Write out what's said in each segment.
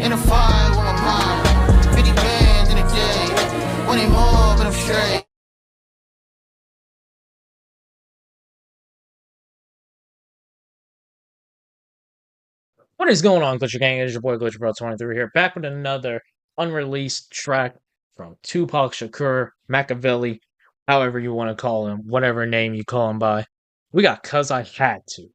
In a fire with my mom. 50 bands in a day. One ain't more, but I'm straight. What is going on, Glitcher Gang? It is your boy GlitcherBro23 here, back with another unreleased track from Tupac Shakur, Machiavelli, however you want to call him, whatever name you call him by. We got Cause I Had To.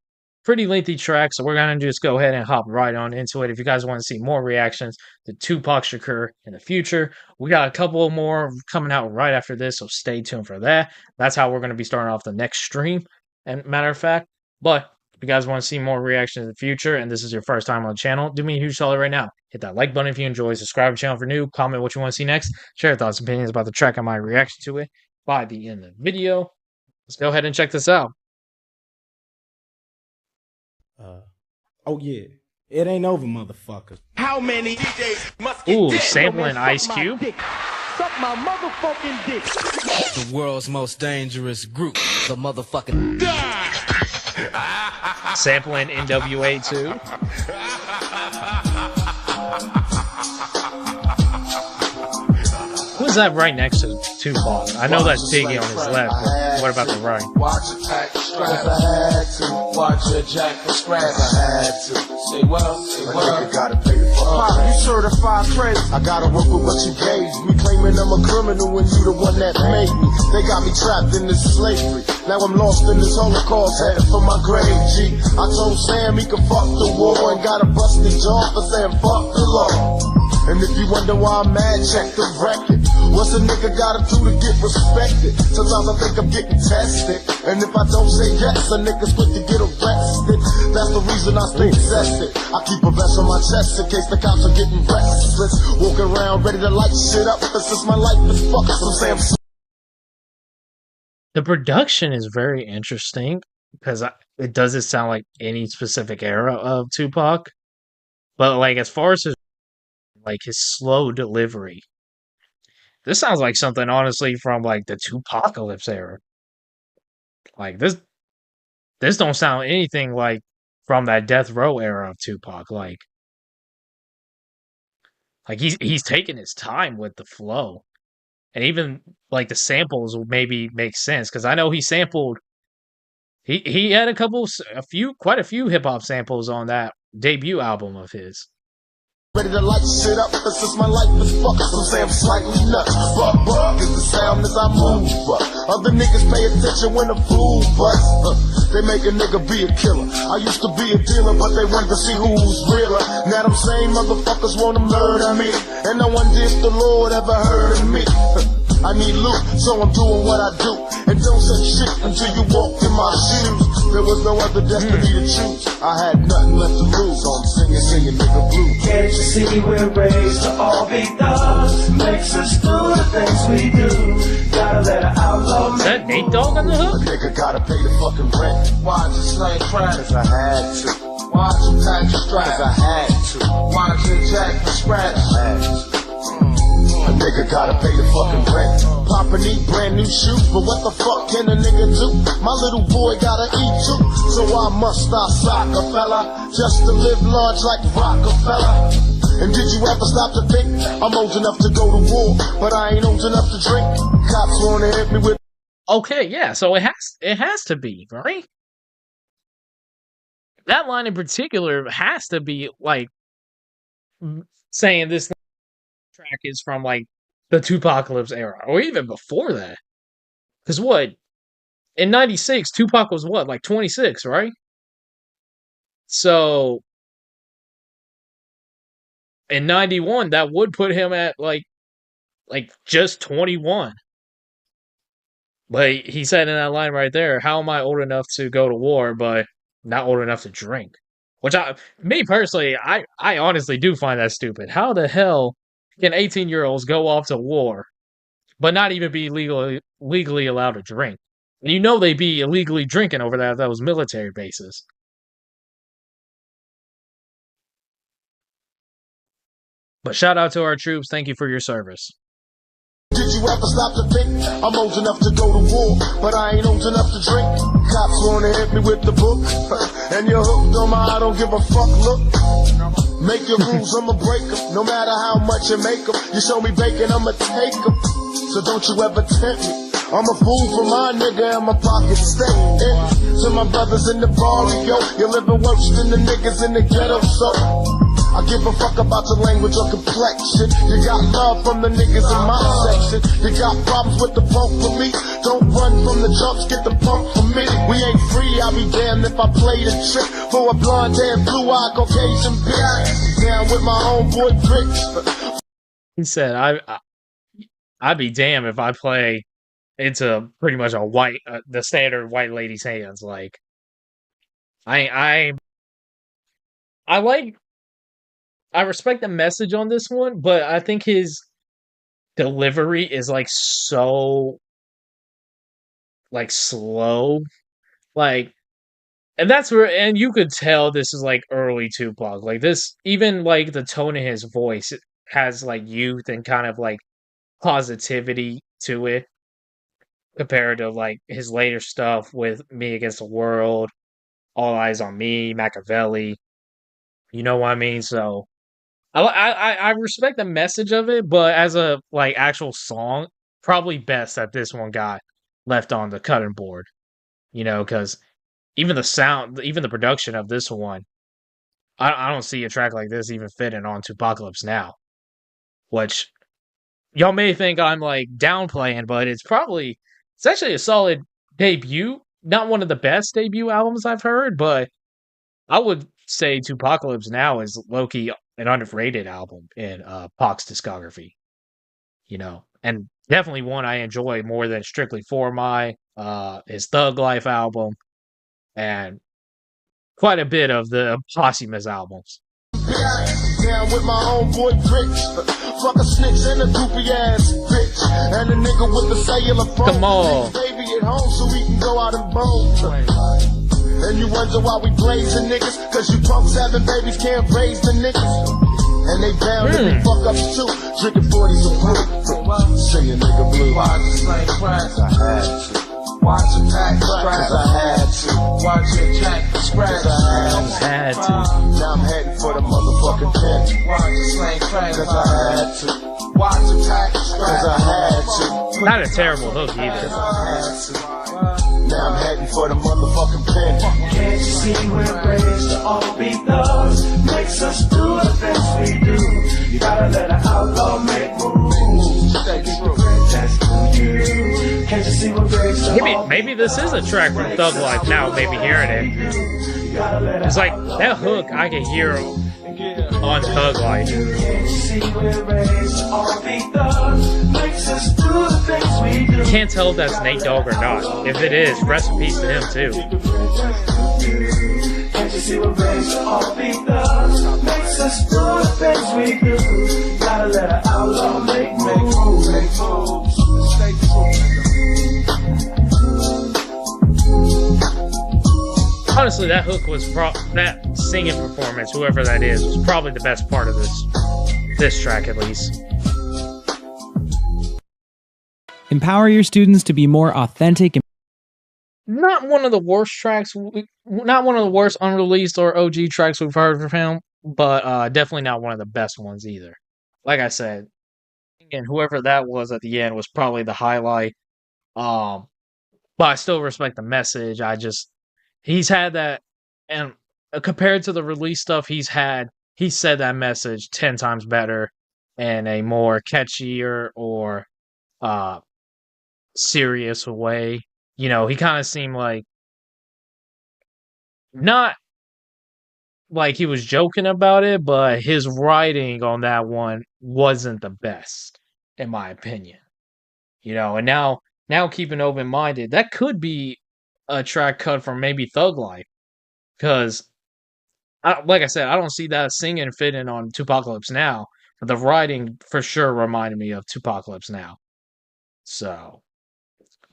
Pretty lengthy track, so we're going to just go ahead and hop right on into it. If you guys want to see more reactions to Tupac Shakur in the future, we got a couple more coming out right after this, so stay tuned for that. That's how we're going to be starting off the next stream, and matter of fact. But if you guys want to see more reactions in the future, and this is your first time on the channel, do me a huge solid right now. Hit that like button if you enjoy, subscribe to the channel for new, comment what you want to see next, share your thoughts and opinions about the track and my reaction to it by the end of the video. Let's go ahead and check this out. Oh yeah, it ain't over, motherfucker. How many DJs must get Ooh, dead? sampling Ice Cube. Suck my motherfucking dick. The world's most dangerous group, the motherfucking Sampling NWA too. Who's that right next to Tupac? I know that's Biggie on his left, but what about the right? Watch a tack strap, I had to. Watch a jack for scratch, I had to. Say well, you gotta pay the fuck. You certified crazy. I gotta work with what you gave me. Claiming I'm a criminal when you the one that made me. They got me trapped in this slavery. Now I'm lost in this Holocaust, headed for my grave, G. I told Sam he could fuck the war and got a busted jaw for saying fuck the law. And if you wonder why I'm mad, check the record. What's a nigga gotta do to get respected? Sometimes I think I'm getting tested. And if I don't say yes, a nigga's quick to get arrested. That's the reason I stay tested. I keep a vest on my chest in case the cops are getting restless. Walking around ready to light shit up. But since my life is fucked, some say I'm The production is very interesting because it doesn't sound like any specific era of Tupac. But like as far as his slow delivery, this sounds like something honestly from like the Tupacalypse era. Like this don't sound anything like from that Death Row era of Tupac. Like he's taking his time with the flow, and even like the samples will maybe make sense because I know he sampled. He had quite a few hip hop samples on that debut album of his. ready to light shit up, but since my life is fucked, some say I'm slightly nuts. Buck is the sound as I move. Other niggas pay attention when a fool busts. They make a nigga be a killer. I used to be a dealer, but they want to see who's realer. Now them same motherfuckers wanna murder me, and no wonder if the Lord ever heard of me. I need loot, so I'm doing what I do. And don't say shit until you walk in my shoes. There was no other destiny to choose. I had nothing left to lose, so I'm singing nigga blues. Can't you see we're raised to all be thugs? Makes us do the things we do. Gotta let an outlaw. Is that Nate Dogg on the A hook? nigga gotta pay the fucking rent. Watch a slang crack, cause I had to. Watch a tax strap, cause I had to. Watch a jack for scratch, I had to. A nigga gotta pay the fucking rent. Papa need brand new shoes, but what the fuck can a nigga do? My little boy gotta eat too, so I must stop soccer fella, just to live large like Rockefeller. And did you ever stop to think I'm old enough to go to war, but I ain't old enough to drink? Cops wanna hit me with. Okay, yeah, so it has to be, right? That line in particular has to be like saying this track is from like the Tupacalypse era, or even before that. Because what? In 96, Tupac was what, like 26, right? So in 91, that would put him at like just 21. But he said in that line right there, how am I old enough to go to war, but not old enough to drink? Which me personally, I honestly do find that stupid. How the hell can 18-year-olds go off to war, but not even be legally allowed to drink? And you know they'd be illegally drinking over there at those military bases. But shout out to our troops. Thank you for your service. Did you ever stop to think I'm old enough to go to war, but I ain't old enough to drink? Cops wanna hit me with the book, And you're hooked on my I don't give a fuck look. Make your rules, I'ma break them. No matter how much you make them. You show me bacon, I'ma take them. So don't you ever tempt me. I'm a fool for my nigga and my pockets stay empty. To my brothers in the barrio, you're living worse than the niggas in the ghetto, so I give a fuck about your language or complexion. You got love from the niggas in my section. You got problems with the punk for me. Don't run from the jumps, get the punk from me. We ain't free, I'll be damned if I play the trick for a blonde hair, blue-eyed Caucasian bitch. Now with my homeboy Bricks. He said, I'd be damned if I play into pretty much a white, the standard white lady's hands. Like, I respect the message on this one, but I think his delivery is like so like slow, like, and that's where, and you could tell this is like early Tupac. Like this, even like the tone of his voice has like youth and kind of like positivity to it compared to like his later stuff with Me Against the World, All Eyes on Me, Machiavelli. You know what I mean? So I respect the message of it, but as a like actual song, probably best that this one got left on the cutting board. You know, because even the sound, even the production of this one, I don't see a track like this even fitting on Tupacalypse Now. Which y'all may think I'm like downplaying, but it's actually a solid debut. Not one of the best debut albums I've heard, but I would say Tupacalypse Now is low-key an underrated album in Pac's discography. You know, and definitely one I enjoy more than Strictly For My, his Thug Life album, and quite a bit of the posthumous albums. Down with my homeboy Bricks. Fuck a snitch and a goofy ass bitch. And a nigga with the cellular phone. Come on. Baby at home so we can go out and bone. And you wonder why we blazing niggas. Cause you punks having babies can't raise the niggas. And they bound to be fuck ups too. Drinking 40s of blue. Singing nigga blue. Watch the slang crack. I had to. Watch the pack scratch. I had to. Watch your jack scratch. Had to. Now I'm heading for the motherfucking pen. Watch the slang crack. Cause I had to. Watch the pack Cause scratch. I had to. Not a terrible hook Cause either. I had to. Now I'm heading for the motherfucking pen. Can't you see we're raised to all be thugs? Makes us do the things we do. You gotta let an outlaw make moves. Keep the princess to you. Can't you see we're raised to all Maybe this is a track from Thug Life now, maybe hearing it. It's like, that hook I can hear on Thug Life. Can't you see we're raised to all be thugs? Makes us do the things we do. Can't tell if that's Nate Dogg or not. If it is, rest in peace to him too. Can't you see we're raised to all be thugs? Makes us do the things we do. Gotta let an outlaw make moves. Stay true. Honestly, that hook was that singing performance, whoever that is, was probably the best part of this track at least. Empower your students to be more authentic and Not one of the worst tracks, not one of the worst unreleased or OG tracks we've heard from him, but definitely not one of the best ones either. Like I said, and whoever that was at the end was probably the highlight. But I still respect the message. He's had that, and compared to the release stuff he said that message 10 times better in a more catchier or serious way. You know, he kind of seemed like, not like he was joking about it, but his writing on that one wasn't the best, in my opinion. You know, and now keeping open-minded, that could be a track cut from maybe Thug Life. Because, like I said, I don't see that singing fitting on Tupacalypse Now, but the writing for sure reminded me of Tupacalypse Now. So,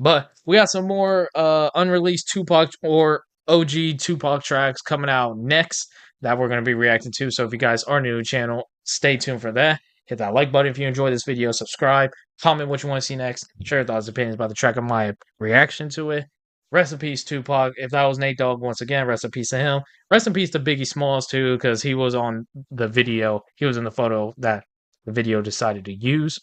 but we got some more unreleased Tupac or OG Tupac tracks coming out next that we're going to be reacting to. So if you guys are new to the channel, stay tuned for that. Hit that like button if you enjoyed this video. Subscribe. Comment what you want to see next. Share your thoughts and opinions about the track of my reaction to it. Rest in peace, Tupac. If that was Nate Dogg, once again, rest in peace to him. Rest in peace to Biggie Smalls, too, because he was on the video. He was in the photo that the video decided to use.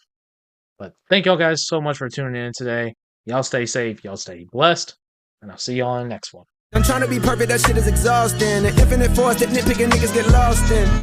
But thank y'all guys so much for tuning in today. Y'all stay safe. Y'all stay blessed. And I'll see y'all in the next one. I'm trying to be perfect, that shit is exhausting. An infinite force that nitpicking niggas get lost in.